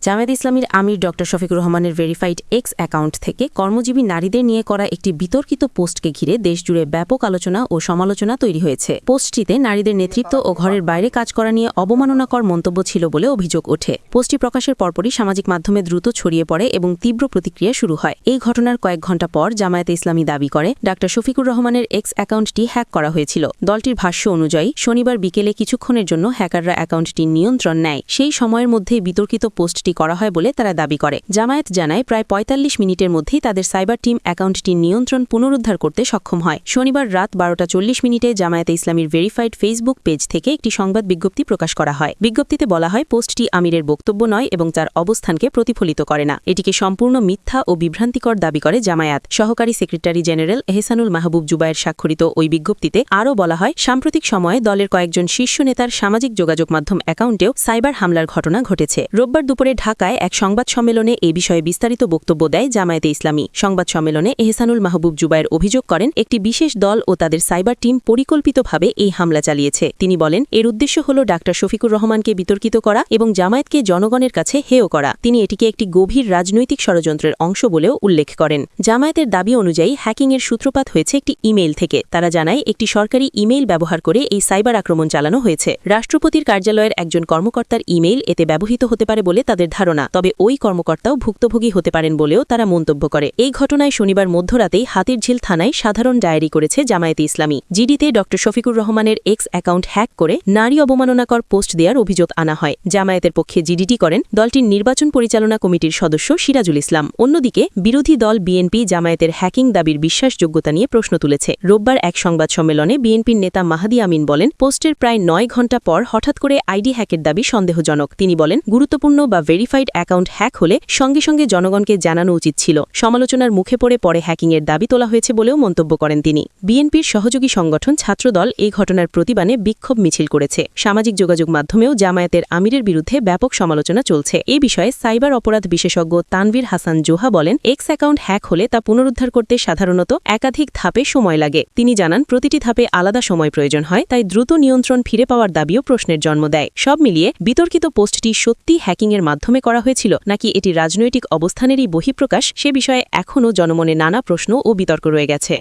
জামায়াতে ইসলামীর আমির ড শফিকুর রহমানের ভেরিফাইড এক্স অ্যাকাউন্ট থেকে কর্মজীবী নারীদের নিয়ে করা একটি বিতর্কিত পোস্টকে ঘিরে দেশজুড়ে ব্যাপক আলোচনা ও সমালোচনা তৈরি হয়েছে। পোস্টটিতে নারীদের নেতৃত্ব ও ঘরের বাইরে কাজ করা নিয়ে অবমাননাকর মন্তব্য ছিল বলে অভিযোগ ওঠে। পোস্টটি প্রকাশের পরপরই সামাজিক মাধ্যমে দ্রুত ছড়িয়ে পড়ে এবং তীব্র প্রতিক্রিয়া শুরু হয়। এই ঘটনার কয়েক ঘণ্টা পর জামায়াতে ইসলামী দাবি করে ড শফিকুর রহমানের এক্স অ্যাকাউন্টটি হ্যাক করা হয়েছিল। দলটির ভাষ্য অনুযায়ী শনিবার বিকেলে কিছুক্ষণের জন্য হ্যাকাররা অ্যাকাউন্টটির নিয়ন্ত্রণ নেয়। সেই সময়ের মধ্যেই বিতর্কিত পোস্টটি করা হয় বলে তারা দাবি করে। জামায়াত জানায় প্রায় ৪৫ মিনিটের মধ্যেই তাদের সাইবার টিম অ্যাকাউন্টটির নিয়ন্ত্রণ পুনরুদ্ধার করতে সক্ষম হয়। শনিবার রাত ১২:৪০ জামায়াতে ইসলামীর ভেরিফাইড ফেসবুক পেজ থেকে একটি সংবাদ বিজ্ঞপ্তি প্রকাশ করা হয়। বিজ্ঞপ্তিতে বলা হয় পোস্টটি আমিরের বক্তব্য নয় এবং তার অবস্থানকে প্রতিফলিত করে না। এটিকে সম্পূর্ণ মিথ্যা ও বিভ্রান্তিকর দাবি করে জামায়াত। সহকারী সেক্রেটারি জেনারেল এহসানুল মাহবুব জুবায়ের স্বাক্ষরিত ওই বিজ্ঞপ্তিতে আরও বলা হয় সাম্প্রতিক সময়ে দলের কয়েকজন শীর্ষ নেতার সামাজিক যোগাযোগ মাধ্যম অ্যাকাউন্টেও সাইবার হামলার ঘটনা ঘটেছে। রোববার দুপুরে ঢাকায় এক সংবাদ সম্মেলনে এ বিষয়ে বিস্তারিত বক্তব্য দেয় জামায়াতে ইসলামী। সংবাদ সম্মেলনে এহসানুল মাহবুব জুবায়ের অভিযোগ করেন একটি বিশেষ দল ও তাদের সাইবার টিম পরিকল্পিতভাবে এই হামলা চালিয়েছে। তিনি বলেন এর উদ্দেশ্য হল ড শফিকুর রহমানকে বিতর্কিত করা এবং জামায়াতকে জনগণের কাছে হেয় করা। তিনি এটিকে একটি গভীর রাজনৈতিক ষড়যন্ত্রের অংশ বলেও উল্লেখ করেন। জামায়াতের দাবি অনুযায়ী হ্যাকিংয়ের সূত্রপাত হয়েছে একটি ইমেইল থেকে। তারা জানায় একটি সরকারি ইমেইল ব্যবহার করে এই সাইবার আক্রমণ চালানো হয়েছে। রাষ্ট্রপতির কার্যালয়ের একজন কর্মকর্তার ইমেইল এতে ব্যবহৃত হতে পারে বলে তাদের ধারণা। তবে ওই কর্মকর্তাও ভুক্তভোগী হতে পারেন বলেও তারা মন্তব্য করে। এই ঘটনায় শনিবার মধ্যরাতেই হাতিরঝিল থানায় সাধারণ ডায়েরি করেছে জামায়াতে ইসলামী। জিডিতে ড শফিকুর রহমানের এক্স অ্যাকাউন্ট হ্যাক করে নারী অবমাননাকর পোস্ট দেওয়ার অভিযোগ আনা হয়। জামায়াতের পক্ষে জিডিটি করেন দলটির নির্বাচন পরিচালনা কমিটির সদস্য সিরাজুল ইসলাম। অন্যদিকে বিরোধী দল বিএনপি জামায়াতের হ্যাকিং দাবির বিশ্বাসযোগ্যতা নিয়ে প্রশ্ন তুলেছে। রোববার এক সংবাদ সম্মেলনে বিএনপির নেতা মাহাদি আমিন বলেন পোস্টের প্রায় ৯ ঘণ্টা পর হঠাৎ করে আইডি হ্যাকের দাবি সন্দেহজনক। তিনি বলেন গুরুত্বপূর্ণ বা ভেরিফাইড অ্যাকাউন্ট হ্যাক হলে সঙ্গে সঙ্গে জনগণকে জানানো উচিত ছিল। সমালোচনার মুখে পড়ে পরে হ্যাকিংয়ের দাবি তোলা হয়েছে বলেও মন্তব্য করেন তিনি। বিএনপির সহযোগী সংগঠন ছাত্রদল এই ঘটনার প্রতিবাদে বিক্ষোভ মিছিল করেছে। সামাজিক যোগাযোগ মাধ্যমেও জামায়াতের আমিরের বিরুদ্ধে ব্যাপক সমালোচনা চলছে। এই বিষয়ে সাইবার অপরাধ বিশেষজ্ঞ তানভীর হাসান জোহা বলেন এক্স অ্যাকাউন্ট হ্যাক হলে তা পুনরুদ্ধার করতে সাধারণত একাধিক ধাপে সময় লাগে। তিনি জানান প্রতিটি ধাপে আলাদা সময় প্রয়োজন হয়, তাই দ্রুত নিয়ন্ত্রণ ফিরে পাওয়ার দাবিও প্রশ্নের জন্ম দেয়। সব মিলিয়ে বিতর্কিত পোস্টটি সত্যি হ্যাকিংয়ের মাধ্যমে করা হয়েছিল নাকি এটি রাজনৈতিক অবস্থানেরই বহিঃপ্রকাশ সে বিষয়ে এখনও জনমনে নানা প্রশ্ন ও বিতর্ক রয়ে গেছে।